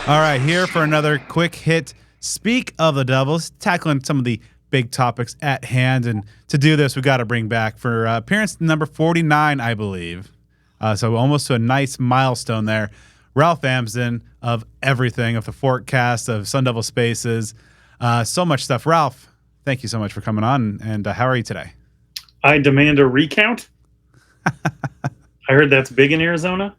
All right, here for another quick hit. Speak of the Devils, tackling some of the big topics at hand. And to do this, we got to bring back for appearance number 49, I believe. So almost to a nice milestone there. Ralph Amsden of everything, of the Forecast, of Sun Devil Spaces, so much stuff. Ralph, thank you so much for coming on. And how are you today? I demand a recount. I heard that's big in Arizona.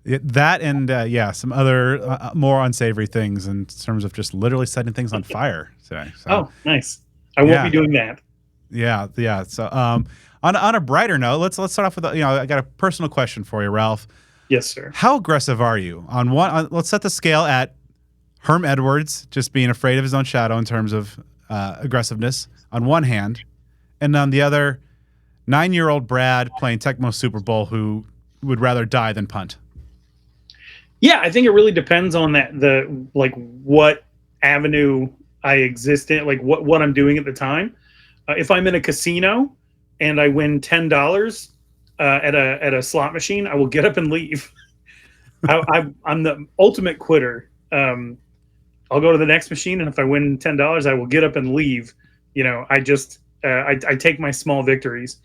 That and, some other more unsavory things in terms of just literally setting things on fire today. So, oh, nice. I won't be doing that. Yeah. So on a brighter note, let's start off with, I got a personal question for you, Ralph. Yes, sir. How aggressive are you? Let's set the scale at Herm Edwards just being afraid of his own shadow in terms of aggressiveness on one hand, and on the other, 9-year-old Brad playing Tecmo Super Bowl who would rather die than punt. Yeah, I think it really depends on what avenue I exist in, like what I'm doing at the time. If I'm in a casino and I win $10 at a slot machine, I will get up and leave. I'm the ultimate quitter. I'll go to the next machine, and if I win $10, I will get up and leave. I take my small victories.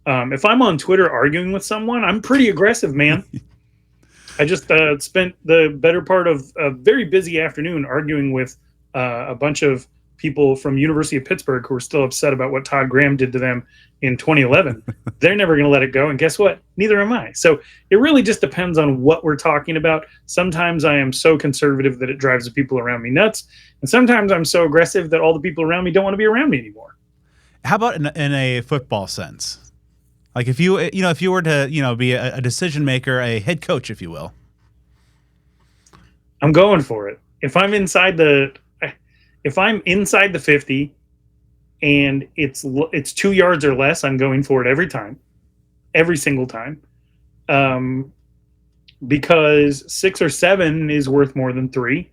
If I'm on Twitter arguing with someone, I'm pretty aggressive, man. I just spent the better part of a very busy afternoon arguing with a bunch of people from University of Pittsburgh who are still upset about what Todd Graham did to them in 2011. They're never going to let it go, and guess what? Neither am I. So it really just depends on what we're talking about. Sometimes I am so conservative that it drives the people around me nuts, and sometimes I'm so aggressive that all the people around me don't want to be around me anymore. How about in a football sense? Like if you were to be a decision maker, a head coach, if you will. I'm going for it. If I'm inside the 50 and it's 2 yards or less, I'm going for it every single time. Because 6 or 7 is worth more than 3,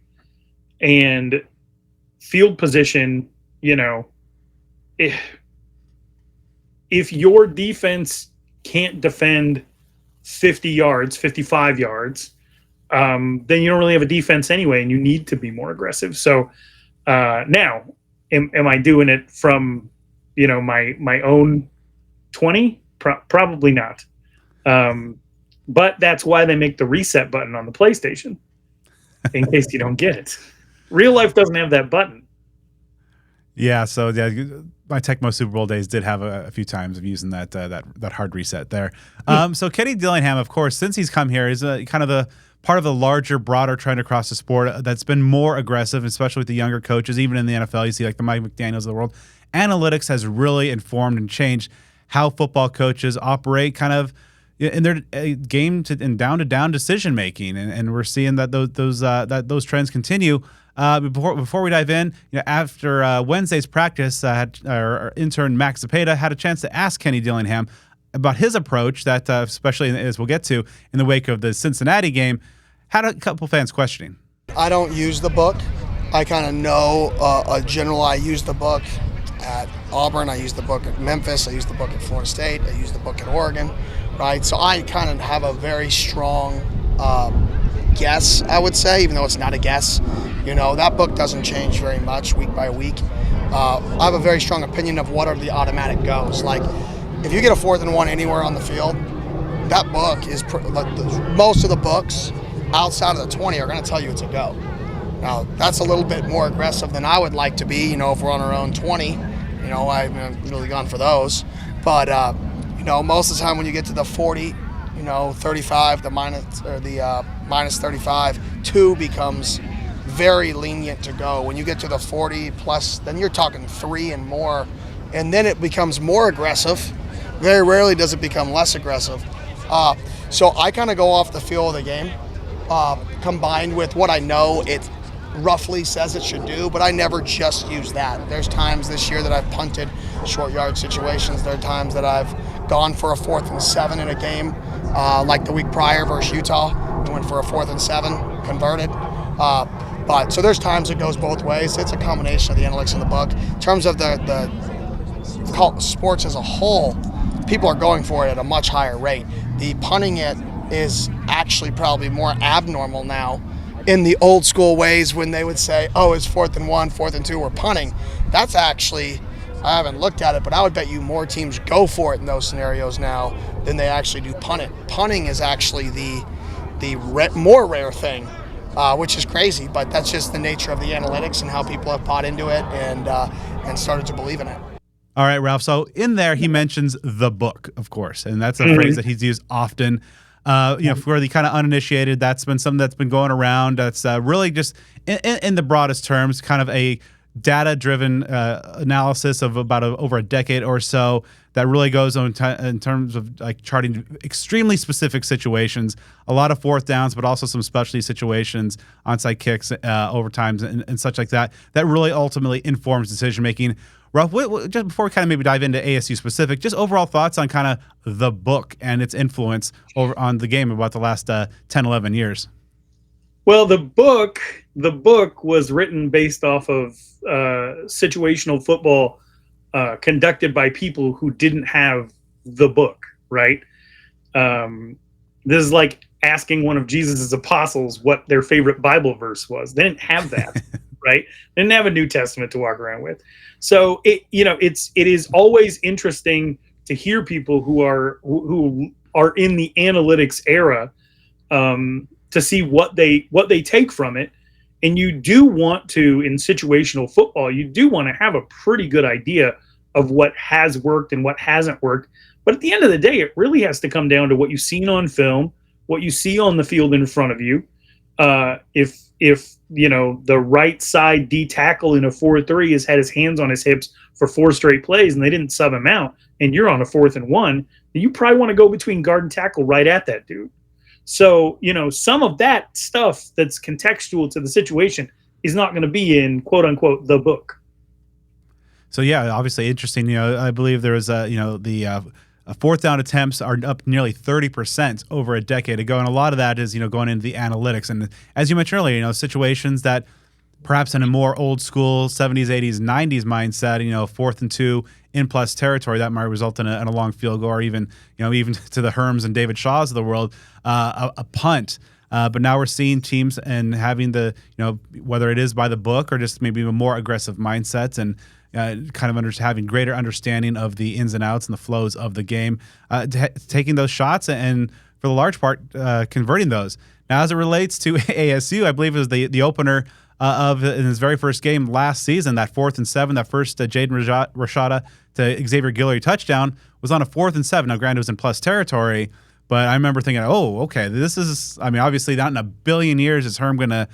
and field position, if your defense can't defend 50 yards, 55 yards, then you don't really have a defense anyway, and you need to be more aggressive. So now, am I doing it from, my own 20? Probably not. But that's why they make the reset button on the PlayStation, in case you don't get it. Real life doesn't have that button. Yeah, so my Tecmo Super Bowl days did have a few times of using that hard reset there. So Kenny Dillingham, of course, since he's come here, is kind of the part of the larger, broader trend across the sport that's been more aggressive, especially with the younger coaches. Even in the NFL, you see like the Mike McDaniels of the world. Analytics has really informed and changed how football coaches operate, kind of in their game and down decision making, and we're seeing that those trends continue. Before we dive in, after Wednesday's practice, our intern Max Zepeda had a chance to ask Kenny Dillingham about his approach that, especially as we'll get to, in the wake of the Cincinnati game, had a couple fans questioning. I don't use the book. I kind of know I use the book at Auburn. I use the book at Memphis. I use the book at Florida State. I use the book at Oregon, right? So I kind of have a very strong guess, I would say, even though it's not a guess. That book doesn't change very much week by week. I have a very strong opinion of what are the automatic goes. Like, if you get a 4th and 1 anywhere on the field, that book is most of the books outside of the 20 are going to tell you it's a go. Now, that's a little bit more aggressive than I would like to be. If we're on our own 20, I haven't really gone for those. But most of the time when you get to the 40, 35, the minus 35, 2 becomes very lenient to go. When you get to the 40 plus, then you're talking 3 and more, and then it becomes more aggressive. Very rarely does it become less aggressive. So I kind of go off the feel of the game, combined with what I know it roughly says it should do, but I never just use that. There's times this year that I've punted short yard situations. There are times that I've gone for a 4th and 7 in a game, like the week prior versus Utah. We went for a 4th and 7, converted. But so there's times it goes both ways. It's a combination of the analytics in the book. In terms of the sports as a whole, people are going for it at a much higher rate. The punting it is actually probably more abnormal now in the old school ways when they would say, oh, it's 4th and 1, 4th and 2, we're punting. That's actually, I haven't looked at it, but I would bet you more teams go for it in those scenarios now than they actually do punt it. Punting is actually the more rare thing, which is crazy, but that's just the nature of the analytics and how people have bought into it and started to believe in it. All right, Ralph. So in there, he mentions the book, of course, and that's a phrase that he's used often. For the kind of uninitiated, that's been something that's been going around. That's really just, in the broadest terms, kind of a data-driven analysis of about over a decade or so that really goes on in terms of like charting extremely specific situations, a lot of fourth downs, but also some specialty situations, onside kicks, overtimes, and such like that, that really ultimately informs decision-making. Ralph, just before we kind of maybe dive into ASU specific, just overall thoughts on kind of the book and its influence over on the game about the last 10, 11 years. Well, the book was written based off of situational football conducted by people who didn't have the book, right? This is like asking one of Jesus's apostles what their favorite Bible verse was. They didn't have that, right? They didn't have a New Testament to walk around with. So it is always interesting to hear people who are in the analytics era to see what they take from it. And you do want to, in situational football, you do want to have a pretty good idea of what has worked and what hasn't worked. But at the end of the day, it really has to come down to what you've seen on film, what you see on the field in front of you. If the right side D tackle in a 4-3 has had his hands on his hips for 4 straight plays and they didn't sub him out, and you're on a 4th and 1, then you probably want to go between guard and tackle right at that dude. So, some of that stuff that's contextual to the situation is not going to be in quote unquote the book. So yeah, obviously interesting. I believe there was the fourth down attempts are up nearly 30% over a decade ago, and a lot of that is going into the analytics. And as you mentioned earlier, situations that perhaps in a more old school 70s, 80s, 90s mindset, 4th and 2 in plus territory, that might result in a long field goal, or even even to the Herms and David Shaws of the world, a punt. But now we're seeing teams and having the whether it is by the book or just maybe a more aggressive mindsets and kind of having greater understanding of the ins and outs and the flows of the game, taking those shots and for the large part converting those. Now, as it relates to ASU, I believe it was the opener in his very first game last season, that 4th and 7, that first Jaden Rashada to Xavier Guillory touchdown was on a 4th and 7. Now, granted, it was in plus territory, but I remember thinking, oh, okay, this is, obviously not in a billion years is Herm going to,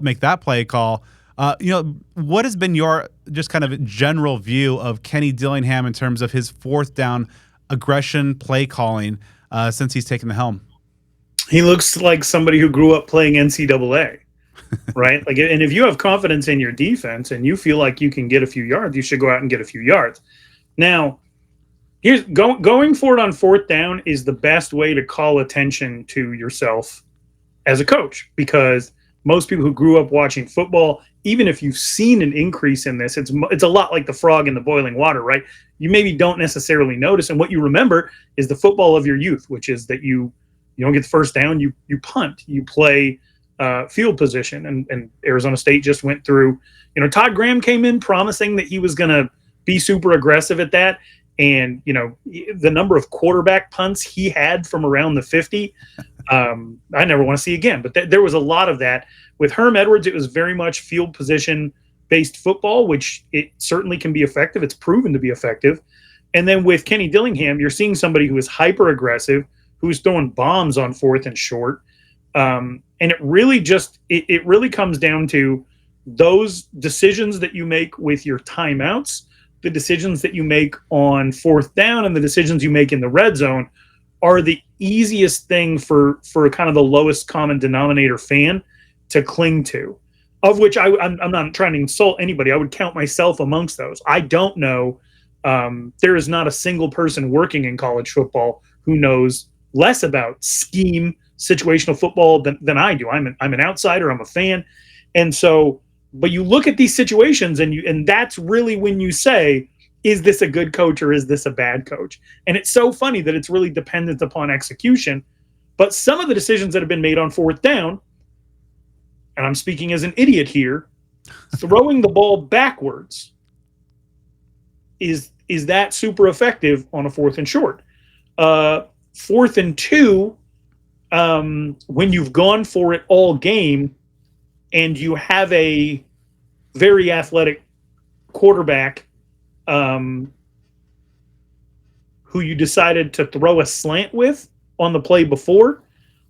make that play call. What has been your just kind of general view of Kenny Dillingham in terms of his 4th down aggression play calling since he's taken the helm? He looks like somebody who grew up playing NCAA, right? And if you have confidence in your defense and you feel like you can get a few yards, you should go out and get a few yards. Now, here's going for it on 4th down is the best way to call attention to yourself as a coach, because most people who grew up watching football, even if you've seen an increase in this, it's a lot like the frog in the boiling water, right? You maybe don't necessarily notice, and what you remember is the football of your youth, which is that you don't get the first down, you punt, you play field position, and Arizona State just went through. Todd Graham came in promising that he was going to be super aggressive at that, and the number of quarterback punts he had from around the 50, I never want to see again. But there was a lot of that. With Herm Edwards, it was very much field position based football, which it certainly can be effective. It's proven to be effective. And then with Kenny Dillingham, you're seeing somebody who is hyper aggressive, who's throwing bombs on 4th and short. And it really it really comes down to those decisions that you make with your timeouts, the decisions that you make on 4th down, and the decisions you make in the red zone are the easiest thing for kind of the lowest common denominator fan to cling to, of which I'm not trying to insult anybody. I would count myself amongst those. I don't know. There is not a single person working in college football who knows less about scheme, situational football than I do. I'm an outsider. I'm a fan. And so, but you look at these situations and that's really when you say, is this a good coach or is this a bad coach? And it's so funny that it's really dependent upon execution. But some of the decisions that have been made on 4th down and I'm speaking as an idiot here, throwing the ball backwards is that super effective on a 4th and short? 4th and 2, when you've gone for it all game and you have a very athletic quarterback who you decided to throw a slant with on the play before,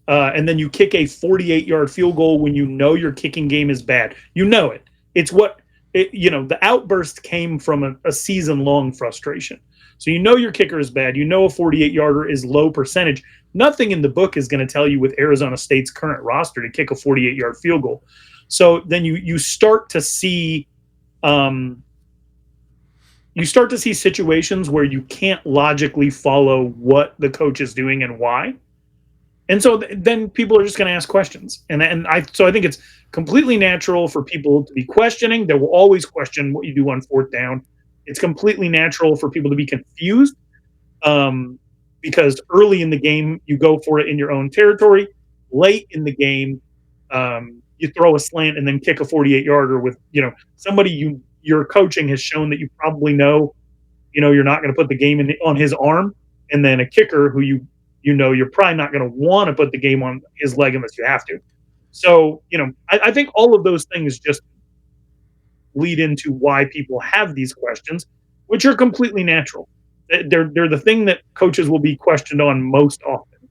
and then you kick a 48-yard field goal when you know your kicking game is bad. You know it. It's the outburst came from a season-long frustration. So you know your kicker is bad. You know a 48-yarder is low percentage. Nothing in the book is going to tell you with Arizona State's current roster to kick a 48-yard field goal. So then you start to see situations where you can't logically follow what the coach is doing and why. And so then people are just going to ask questions. I think it's completely natural for people to be questioning. They will always question what you do on 4th down. It's completely natural for people to be confused because early in the game, you go for it in your own territory. Late in the game, you throw a slant and then kick a 48-yarder with, somebody your coaching has shown that you probably know, you're not going to put the game on his arm, and then a kicker who you're probably not going to want to put the game on his leg unless you have to. So, I think all of those things just lead into why people have these questions, which are completely natural. They're the thing that coaches will be questioned on most often.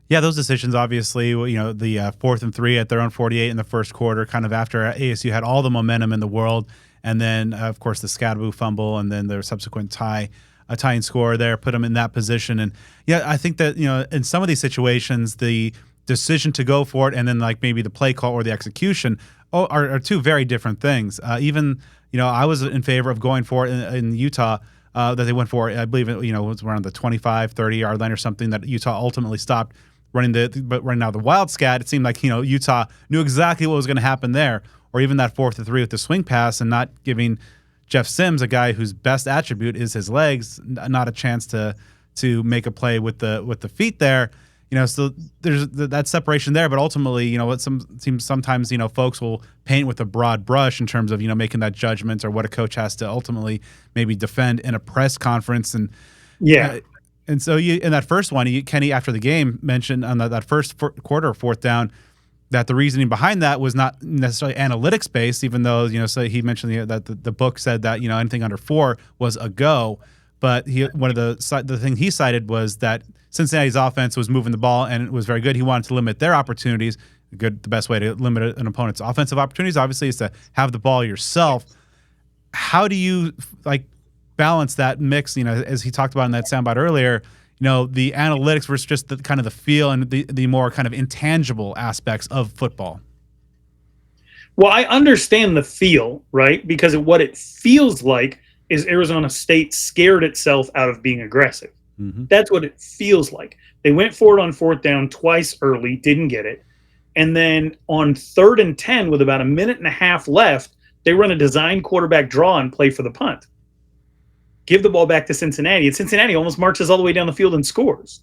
Yeah, those decisions, obviously, the 4th and 3 at their own 48 in the first quarter, kind of after ASU had all the momentum in the world. And then, of course, the Scadaboo fumble and then their subsequent tying score there put them in that position. And yeah, I think that, in some of these situations, the decision to go for it and then like maybe the play call or the execution are two very different things. Even, I was in favor of going for it in Utah that they went for. I believe it was around the 25, 30-yard line or something that Utah ultimately stopped running now the wild scat. It seemed like, Utah knew exactly what was going to happen there. Or even that 4th and 3 with the swing pass and not giving Jeff Sims, a guy whose best attribute is his legs, not a chance to make a play with the feet there. So there's that separation there, but ultimately, what seems sometimes, folks will paint with a broad brush in terms of, making that judgment or what a coach has to ultimately maybe defend in a press conference. And yeah. And so in that first one, Kenny, after the game, mentioned on that first quarter, 4th down, that the reasoning behind that was not necessarily analytics based, even though, so he mentioned that the book said that, anything under 4 was a go. But one of the thing he cited was that Cincinnati's offense was moving the ball and it was very good. He wanted to limit their opportunities. The best way to limit an opponent's offensive opportunities, obviously, is to have the ball yourself. How do you balance that mix? As he talked about in that soundbite earlier, the analytics versus just the kind of the feel and the more kind of intangible aspects of football. Well, I understand the feel, right? Because what it feels like is Arizona State scared itself out of being aggressive. Mm-hmm. That's what it feels like. They went for it on 4th down twice early, didn't get it. And then on 3rd and 10 with about a minute and a half left, they run a design quarterback draw and play for the punt. Give the ball back to Cincinnati, and Cincinnati almost marches all the way down the field and scores.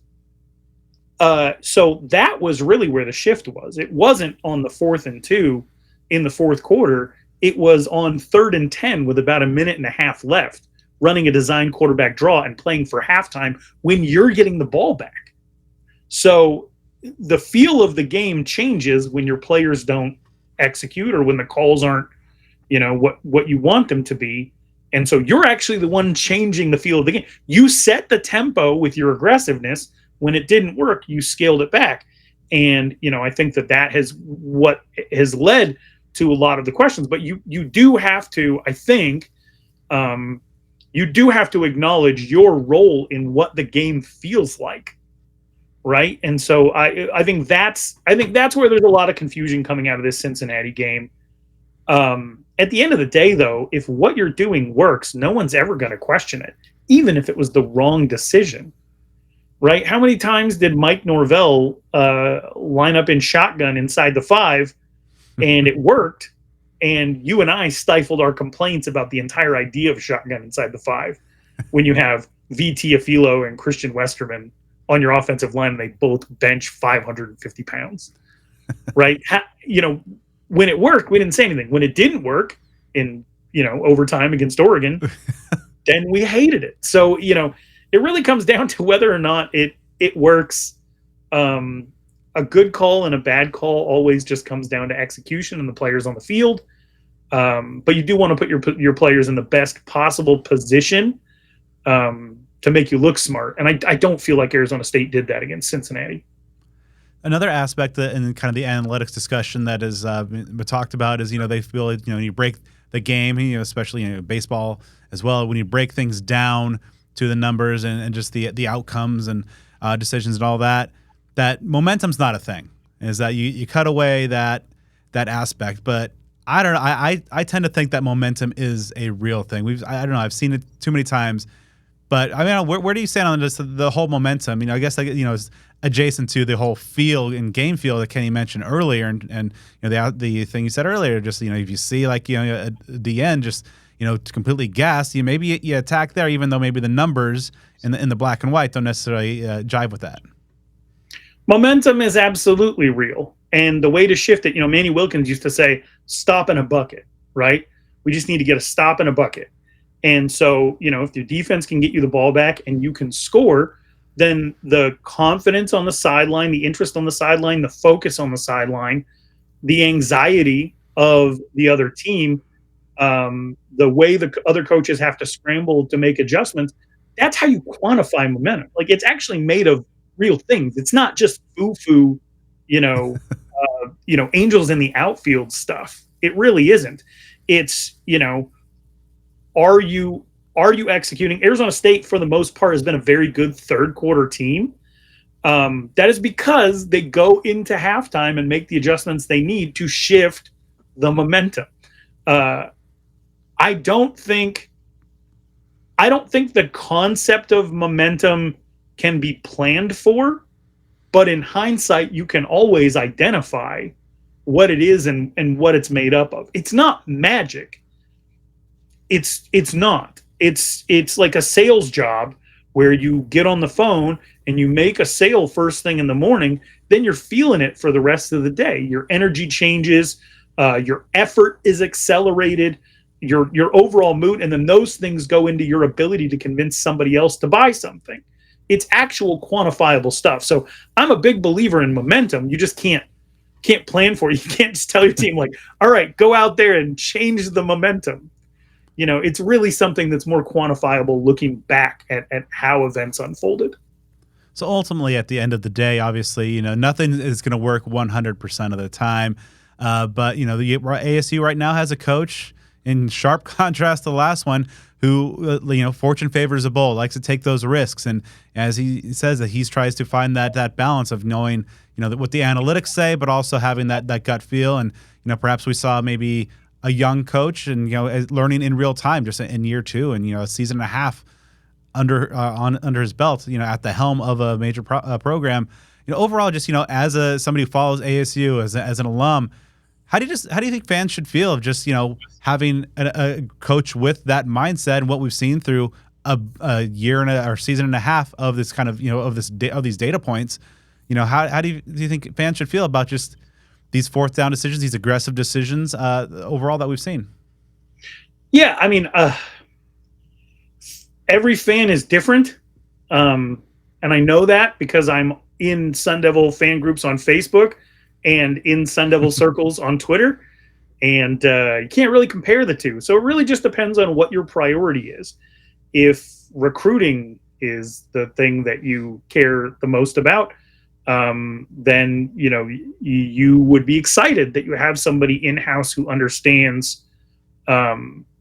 So that was really where the shift was. It wasn't on the 4th and 2 in the 4th quarter. It was on 3rd and 10 with about a minute and a half left, running a design quarterback draw and playing for halftime when you're getting the ball back. So the feel of the game changes when your players don't execute or when the calls aren't, what you want them to be. And so you're actually the one changing the feel of the game. You set the tempo with your aggressiveness. When it didn't work, you scaled it back. And, I think that has what has led to a lot of the questions. But you do have to, I think, you do have to acknowledge your role in what the game feels like. Right. And so I think that's where there's a lot of confusion coming out of this Cincinnati game. At the end of the day, though, if what you're doing works, no one's ever going to question it, even if it was the wrong decision, right? How many times did Mike Norvell line up in shotgun inside the 5 and it worked, and you and I stifled our complaints about the entire idea of shotgun inside the 5 when you have V.T. Afilo and Christian Westerman on your offensive line and they both bench 550 pounds, right? When it worked, we didn't say anything. When it didn't work in, overtime against Oregon, then we hated it. So, it really comes down to whether or not it works. A good call and a bad call always just comes down to execution and the players on the field. But you do want to put your players in the best possible position to make you look smart. And I don't feel like Arizona State did that against Cincinnati. Another aspect that in kind of the analytics discussion that is been talked about is, they feel, you break the game, especially baseball as well, when you break things down to the numbers and just the outcomes and decisions and all that, that momentum's not a thing. Is that you cut away that aspect, but I don't know. I tend to think that momentum is a real thing. I don't know. I've seen it too many times, but I mean, where do you stand on just the whole momentum? I guess it's adjacent to the whole feel and game feel that Kenny mentioned earlier, and the thing you said earlier. Just if you see at the end, just completely gassed, maybe you attack there, even though maybe the numbers in the black and white don't necessarily jive with that. Momentum is absolutely real. And the way to shift it, Manny Wilkins used to say, stop in a bucket, right? We just need to get a stop in a bucket. And so, if your defense can get you the ball back and you can score, then the confidence on the sideline, the interest on the sideline, the focus on the sideline, the anxiety of the other team, the way the other coaches have to scramble to make adjustments, that's how you quantify momentum. Like, it's actually made of real things. It's not just foo-foo, angels in the outfield stuff. It really isn't. It's, are you executing? Arizona State, for the most part, has been a very good third quarter team. That is because they go into halftime and make the adjustments they need to shift the momentum. I don't think the concept of momentum can be planned for, but in hindsight, you can always identify what it is and what it's made up of. It's not magic. It's not. It's like a sales job where you get on the phone and you make a sale first thing in the morning, then you're feeling it for the rest of the day. Your energy changes, your effort is accelerated, your overall mood, and then those things go into your ability to convince somebody else to buy something. It's actual quantifiable stuff. So I'm a big believer in momentum. You just can't plan for it. You can't just tell your team like, all right, go out there and change the momentum. It's really something that's more quantifiable looking back at how events unfolded. So ultimately, at the end of the day, obviously, nothing is going to work 100% of the time. But, the ASU right now has a coach, in sharp contrast to the last one, who, fortune favors a bull, likes to take those risks. And as he says, that he tries to find that balance of knowing, what the analytics say, but also having that gut feel. And, perhaps we saw maybe a young coach and, learning in real time just in year two and, a season and a half under his belt, at the helm of a major program. Overall, just, as somebody who follows ASU as an alum, how do you think fans should feel of just, having a coach with that mindset and what we've seen through a year or season and a half of this kind of, of these data points? How do you think fans should feel about just these fourth down decisions, these aggressive decisions overall that we've seen? Yeah, I mean, every fan is different. And I know that because I'm in Sun Devil fan groups on Facebook and in Sun Devil circles on Twitter. And you can't really compare the two. So it really just depends on what your priority is. If recruiting is the thing that you care the most about, then you would be excited that you have somebody in-house who understands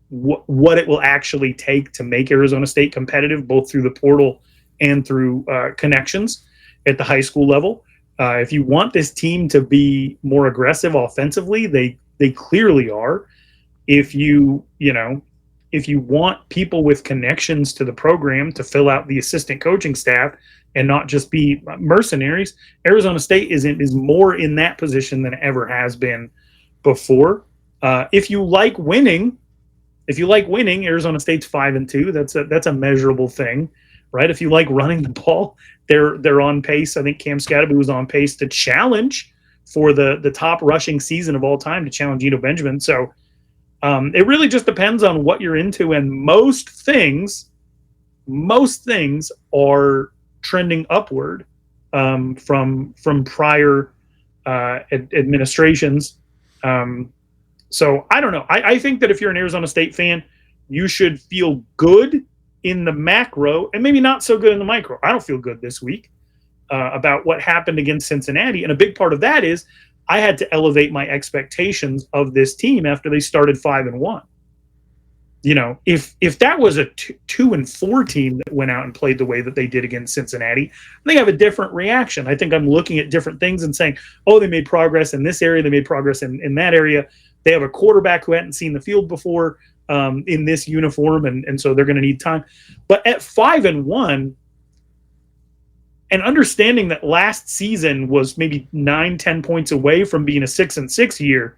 what it will actually take to make Arizona State competitive, both through the portal and through connections at the high school level. If you want this team to be more aggressive offensively, they clearly are. If you want people with connections to the program to fill out the assistant coaching staff and not just be mercenaries, Arizona State is more in that position than it ever has been before. If you like winning, Arizona State's 5-2. That's a measurable thing, right? If you like running the ball, they're on pace. I think Cam Scatterby was on pace to challenge for the top rushing season of all time to challenge Eno Benjamin. So it really just depends on what you're into, and most things are trending upward from prior administrations. So I don't know. I think that if you're an Arizona State fan, you should feel good in the macro and maybe not so good in the micro. I don't feel good this week about what happened against Cincinnati. And a big part of that is I had to elevate my expectations of this team after they started 5-1. You know, if that was a 2-4 team that went out and played the way that they did against Cincinnati, they have a different reaction. I think I'm looking at different things and saying, oh, they made progress in this area, they made progress in that area. They have a quarterback who hadn't seen the field before in this uniform, and so they're going to need time. But at 5-1, and understanding that last season was maybe 9-10 points away from being a 6-6 year,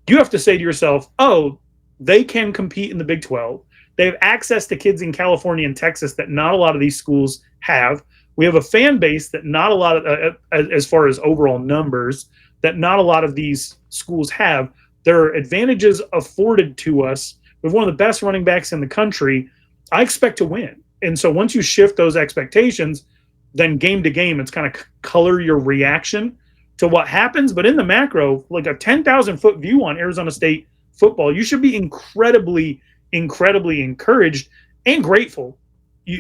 you have to say to yourself, oh, they can compete in the Big 12. They have access to kids in California and Texas that not a lot of these schools have. We have a fan base that not a lot of, as far as overall numbers, that not a lot of these schools have. There are advantages afforded to us. We have one of the best running backs in the country. I expect to win. And so once you shift those expectations, then game to game, it's kind of color your reaction to what happens. But in the macro, like a 10,000-foot view on Arizona State football, you should be incredibly encouraged and grateful,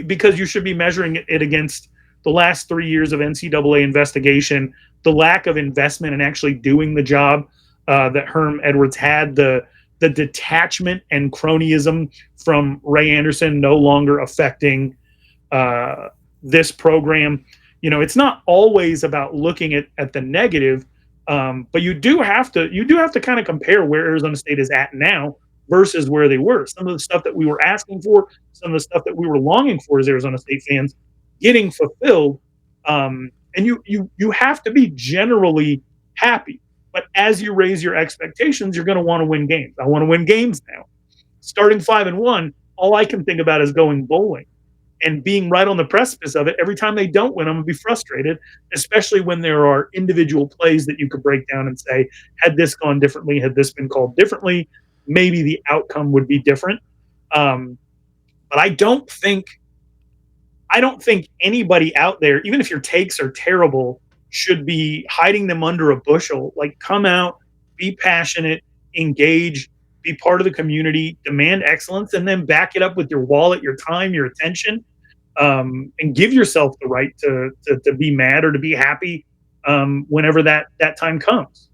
because you should be measuring it against the last 3 years of NCAA investigation, the lack of investment in actually doing the job that Herm Edwards had, the detachment and cronyism from Ray Anderson no longer affecting this program. You know, it's not always about looking at the negative. But you do have to kind of compare where Arizona State is at now versus where they were. Some of the stuff that we were asking for, some of the stuff that we were longing for as Arizona State fans, getting fulfilled. And you have to be generally happy. But as you raise your expectations, you're going to want to win games. I want to win games now. Starting 5-1, all I can think about is going bowling and being right on the precipice of it. Every time they don't win, I'm going to be frustrated, especially when there are individual plays that you could break down and say, had this gone differently, had this been called differently, maybe the outcome would be different. But I don't think anybody out there, even if your takes are terrible, should be hiding them under a bushel. Like, come out, be passionate, engage, be part of the community, demand excellence, and then back it up with your wallet, your time, your attention, and give yourself the right to be mad or to be happy whenever that time comes.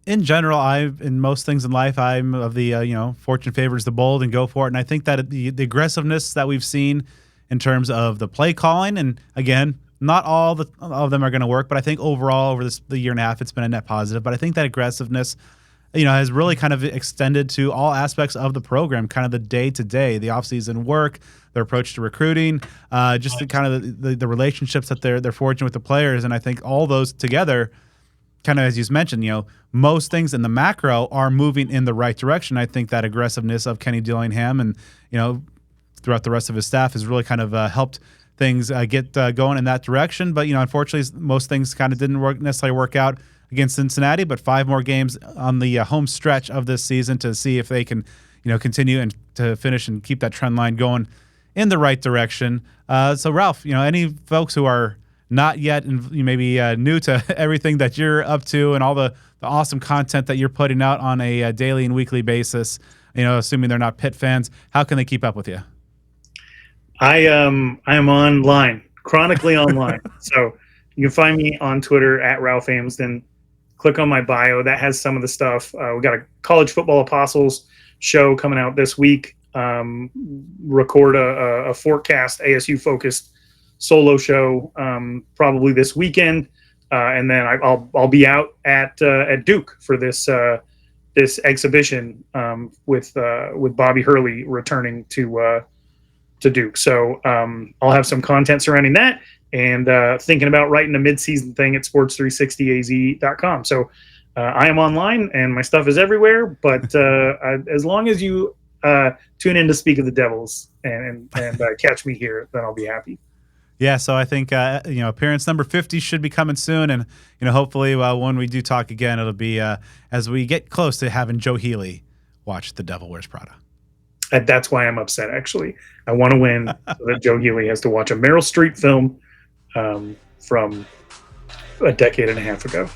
In general, in most things in life, I'm of the fortune favors the bold and go for it. And I think that the aggressiveness that we've seen in terms of the play calling, and again, not all of them are going to work, but I think overall over the year and a half, it's been a net positive. But I think that aggressiveness, has really kind of extended to all aspects of the program, kind of the day-to-day, the off-season work, their approach to recruiting, just the relationships that they're forging with the players. And I think all those together, kind of as you mentioned, most things in the macro are moving in the right direction. I think that aggressiveness of Kenny Dillingham and, throughout the rest of his staff has really kind of helped things get going in that direction. But, unfortunately, most things kind of didn't necessarily work out against Cincinnati, but 5 more games on the home stretch of this season to see if they can, continue and to finish and keep that trend line going in the right direction. So, Ralph, any folks who are not yet and maybe new to everything that you're up to and all the awesome content that you're putting out on a daily and weekly basis, assuming they're not Pitt fans, how can they keep up with you? I am online, chronically online. So you can find me on Twitter at Ralph Amsden. Click on my bio. That has some of the stuff. We got a College Football Apostles show coming out this week. Record a forecast ASU focused solo show probably this weekend, and then I'll be out at Duke for this exhibition with Bobby Hurley returning to Duke. So I'll have some content surrounding that, and thinking about writing a midseason thing at sports360az.com. So I am online and my stuff is everywhere, but as long as you tune in to Speak of the Devils and catch me here, then I'll be happy. Yeah, so I think appearance number 50 should be coming soon, and hopefully when we do talk again, it'll be as we get close to having Joe Healy watch The Devil Wears Prada. And that's why I'm upset. Actually, I want to win so that Joe Healy has to watch a Meryl Streep film from a decade and a half ago.